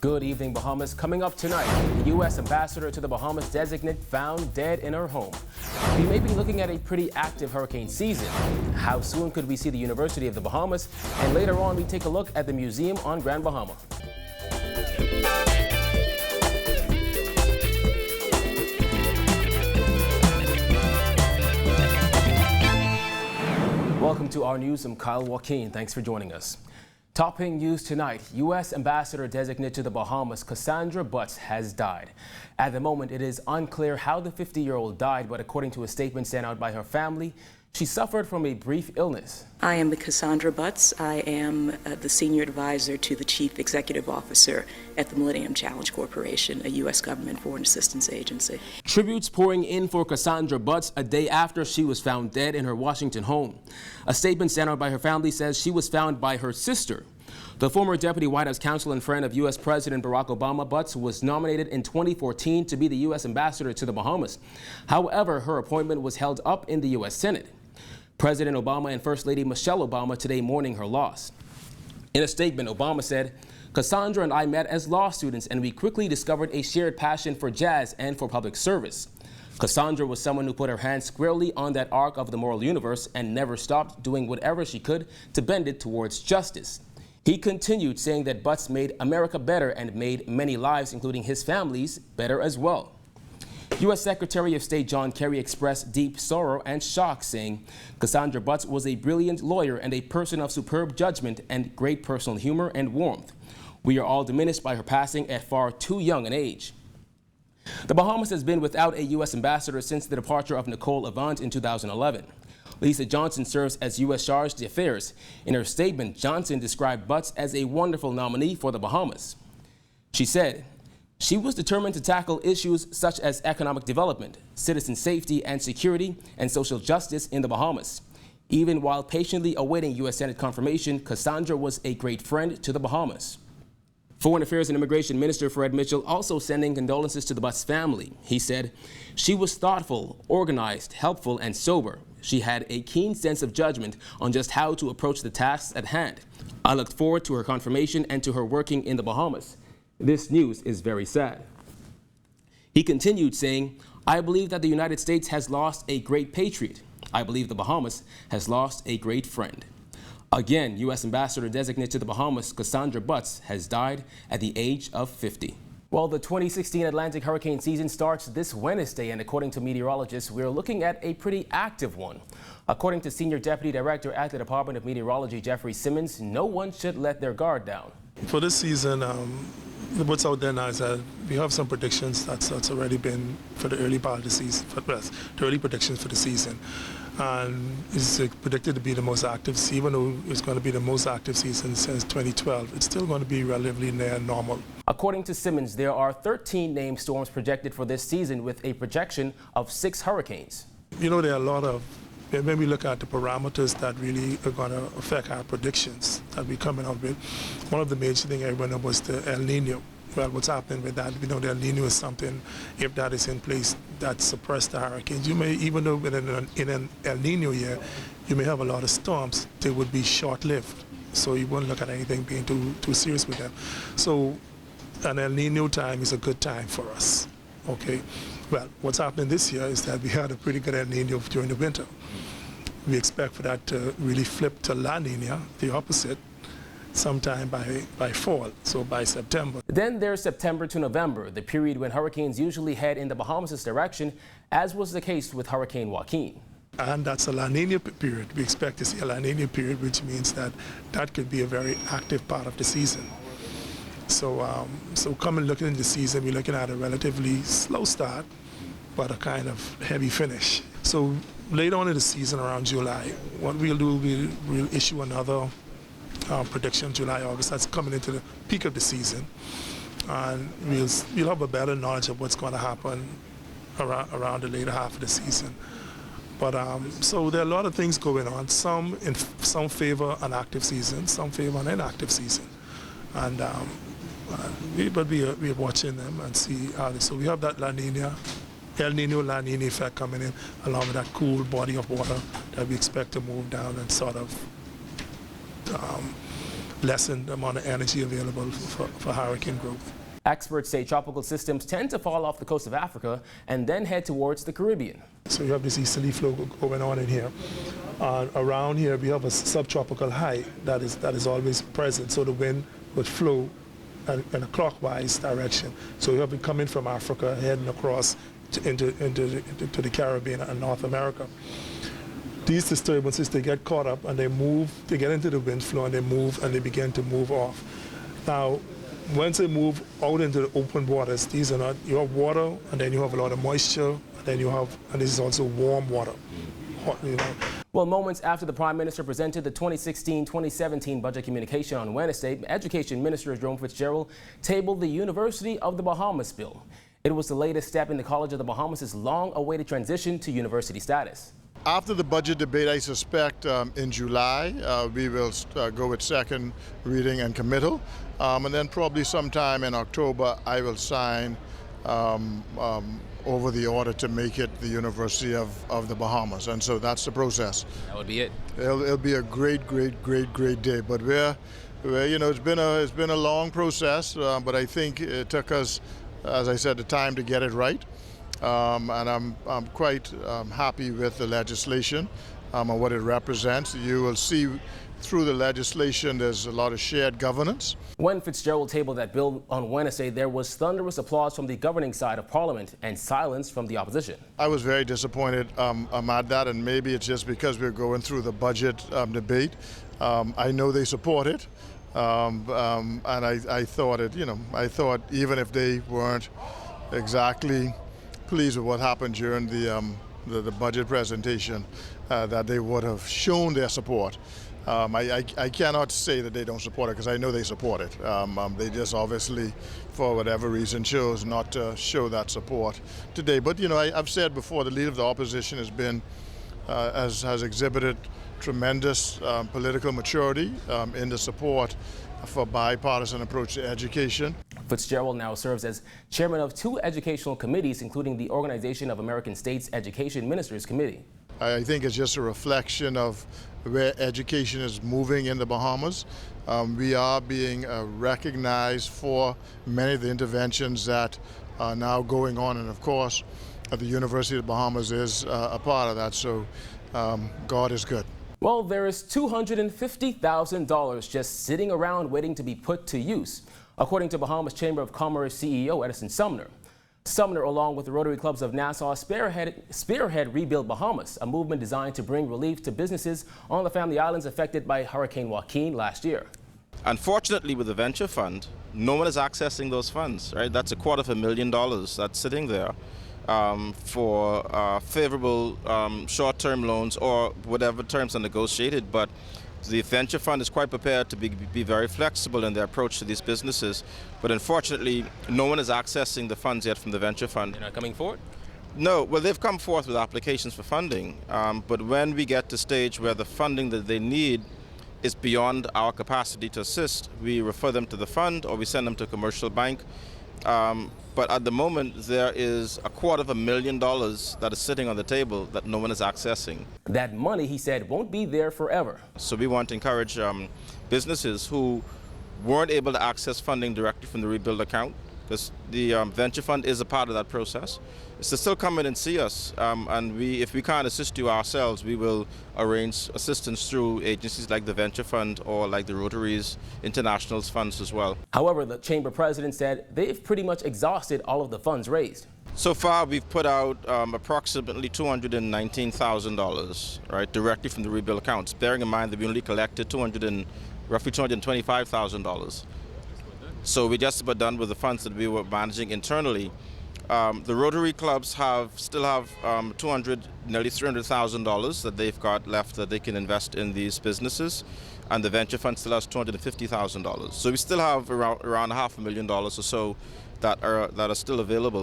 Good evening, Bahamas. Coming up tonight, the U.S. ambassador to the Bahamas Designate found dead in her home. We may be looking at a pretty active hurricane season. How soon could we see the University of the Bahamas? And later on, we take a look at the museum on Grand Bahama. Welcome to our news. I'm Kyle Joaquin. Thanks for joining us. Topping news tonight, U.S. Ambassador Designate to the Bahamas, Cassandra Butz, has died. At the moment, it is unclear how the 50-year-old died, but according to a statement sent out by her family, she suffered from a brief illness. I am the Cassandra Butz. I am the senior advisor to the chief executive officer at the Millennium Challenge Corporation, a U.S. government foreign assistance agency. Tributes pouring in for Cassandra Butz a day after she was found dead in her Washington home. A statement sent out by her family says she was found by her sister. The former deputy White House counsel and friend of U.S. President Barack Obama, Butz, was nominated in 2014 to be the U.S. ambassador to the Bahamas. However, her appointment was held up in the U.S. Senate. President Obama and First Lady Michelle Obama today mourning her loss. In a statement, Obama said, "Cassandra and I met as law students, and we quickly discovered a shared passion for jazz and for public service. Cassandra was someone who put her hand squarely on that arc of the moral universe and never stopped doing whatever she could to bend it towards justice." He continued, saying that Butz made America better and made many lives, including his family's, better as well. U.S. Secretary of State John Kerry expressed deep sorrow and shock, saying, "Cassandra Butz was a brilliant lawyer and a person of superb judgment and great personal humor and warmth. We are all diminished by her passing at far too young an age." The Bahamas has been without a U.S. ambassador since the departure of Nicole Avant in 2011. Lisa Johnson serves as U.S. Charge d'Affaires. In her statement, Johnson described Butz as a wonderful nominee for the Bahamas. She said, "She was determined to tackle issues such as economic development, citizen safety and security, and social justice in the Bahamas. Even while patiently awaiting U.S. Senate confirmation, Cassandra was a great friend to the Bahamas." Foreign Affairs and Immigration Minister Fred Mitchell also sending condolences to the Butz family. He said, "She was thoughtful, organized, helpful, and sober. She had a keen sense of judgment on just how to approach the tasks at hand. I looked forward to her confirmation and to her working in the Bahamas. This news is very sad." He continued saying, "I believe that the United States has lost a great patriot. I believe the Bahamas has lost a great friend." Again, U.S. Ambassador Designate to the Bahamas, Cassandra Butz, has died at the age of 50. Well, the 2016 Atlantic hurricane season starts this Wednesday, and according to meteorologists, we're looking at a pretty active one. According to Senior Deputy Director at the Department of Meteorology, Jeffrey Simmons, no one should let their guard down. For this season, what's out there now is that we have some predictions that's already been for the early part of the season, the early predictions for the season. And it's predicted to be the most active season. Even though it's going to be the most active season since 2012, it's still going to be relatively near normal. According to Simmons, there are 13 named storms projected for this season with a projection of 6 hurricanes. You know, there are a lot of, when we look at the parameters that really are going to affect our predictions that we're coming up with, one of the major things everyone knows was the El Nino. Well, what's happening with that? We know the El Nino is something, if that is in place, that suppresses the hurricanes. You may, even though in an El Nino year, you may have a lot of storms, they would be short-lived. So you won't look at anything being too serious with them. So an El Nino time is a good time for us, okay? Well, what's happening this year is that we had a pretty good El Nino during the winter. We expect for that to really flip to La Nina, the opposite, sometime by fall, so by September. Then there's September to November, the period when hurricanes usually head in the Bahamas' direction, as was the case with Hurricane Joaquin. And that's a La Nina period. We expect to see a La Nina period, which means that that could be a very active part of the season. So, coming looking into the season, we're looking at a relatively slow start, but a kind of heavy finish. So later on in the season, around July, what we'll do, we'll issue another prediction, July, August. That's coming into the peak of the season, and we'll have a better knowledge of what's going to happen around the later half of the season. But so there are a lot of things going on. Some favor an active season, some favor an inactive season, and we're watching them and see how they. So we have that La Nina, El Nino, La Nina effect coming in, along with that cool body of water that we expect to move down and sort of lessen the amount of energy available for hurricane growth. Experts say tropical systems tend to fall off the coast of Africa and then head towards the Caribbean. So you have this easterly flow going on in here. Around here we have a subtropical high that is always present, so the wind would flow in a clockwise direction. So you have it coming from Africa, heading across into the Caribbean and North America. These disturbances, they get caught up and they move, they get into the wind flow and they move and they begin to move off. Now, once they move out into the open waters, these are not, you have water and then you have a lot of moisture, and then you have, and this is also warm water. Hot, you know. Well, moments after the Prime Minister presented the 2016-2017 budget communication on Wednesday, Education Minister Jerome Fitzgerald tabled the University of the Bahamas bill. It was the latest step in the College of the Bahamas' long-awaited transition to university status. After the budget debate, I suspect in July we will go with second reading and committal, and then probably sometime in October I will sign over the order to make it the University of the Bahamas, and so that's the process. That would be it. It'll be a great day. But we're you know, it's been a long process, but I think it took us, as I said, the time to get it right. And I'm quite happy with the legislation and what it represents. You will see through the legislation there's a lot of shared governance. When Fitzgerald tabled that bill on Wednesday, there was thunderous applause from the governing side of Parliament and silence from the opposition. I was very disappointed at that, and maybe it's just because we're going through the budget debate. I know they support it, and I thought I thought even if they weren't exactly pleased with what happened during the budget presentation, that they would have shown their support. I cannot say that they don't support it because I know they support it. They just obviously, for whatever reason, chose not to show that support today. But you know, I've said before, the leader of the opposition has been has exhibited tremendous political maturity in the support for bipartisan approach to education. Fitzgerald now serves as chairman of 2 educational committees, including the Organization of American States Education Ministers Committee. I think it's just a reflection of where education is moving in the Bahamas. We are being recognized for many of the interventions that are now going on, and of course, the University of the Bahamas is a part of that, so God is good. Well, there is $250,000 just sitting around waiting to be put to use, according to Bahamas Chamber of Commerce CEO Edison Sumner. Sumner, along with the Rotary Clubs of Nassau, spearhead Rebuild Bahamas, a movement designed to bring relief to businesses on the Family Islands affected by Hurricane Joaquin last year. Unfortunately, with the venture fund, no one is accessing those funds, right? That's $250,000 that's sitting there for favorable short-term loans or whatever terms are negotiated. But the venture fund is quite prepared to be very flexible in their approach to these businesses. But unfortunately, no one is accessing the funds yet from the venture fund. They're not coming forward? No, well, they've come forth with applications for funding. But when we get to a stage where the funding that they need is beyond our capacity to assist, we refer them to the fund or we send them to a commercial bank. But at the moment, there is $250,000 that is sitting on the table that no one is accessing. That money, he said, won't be there forever. So we want to encourage businesses who weren't able to access funding directly from the Rebuild account, because the venture fund is a part of that process, is to still come in and see us. And if we can't assist you ourselves, we will arrange assistance through agencies like the Venture Fund or like the Rotary's International's funds as well. However, the chamber president said they've pretty much exhausted all of the funds raised. So far, we've put out approximately $219,000, right, directly from the Rebuild accounts, bearing in mind that we only collected roughly $225,000. So we're just about done with the funds that we were managing internally. The Rotary clubs still have nearly $300,000 that they've got left that they can invest in these businesses, and the venture fund still has $250,000. So we still have around $500,000 or so that are still available.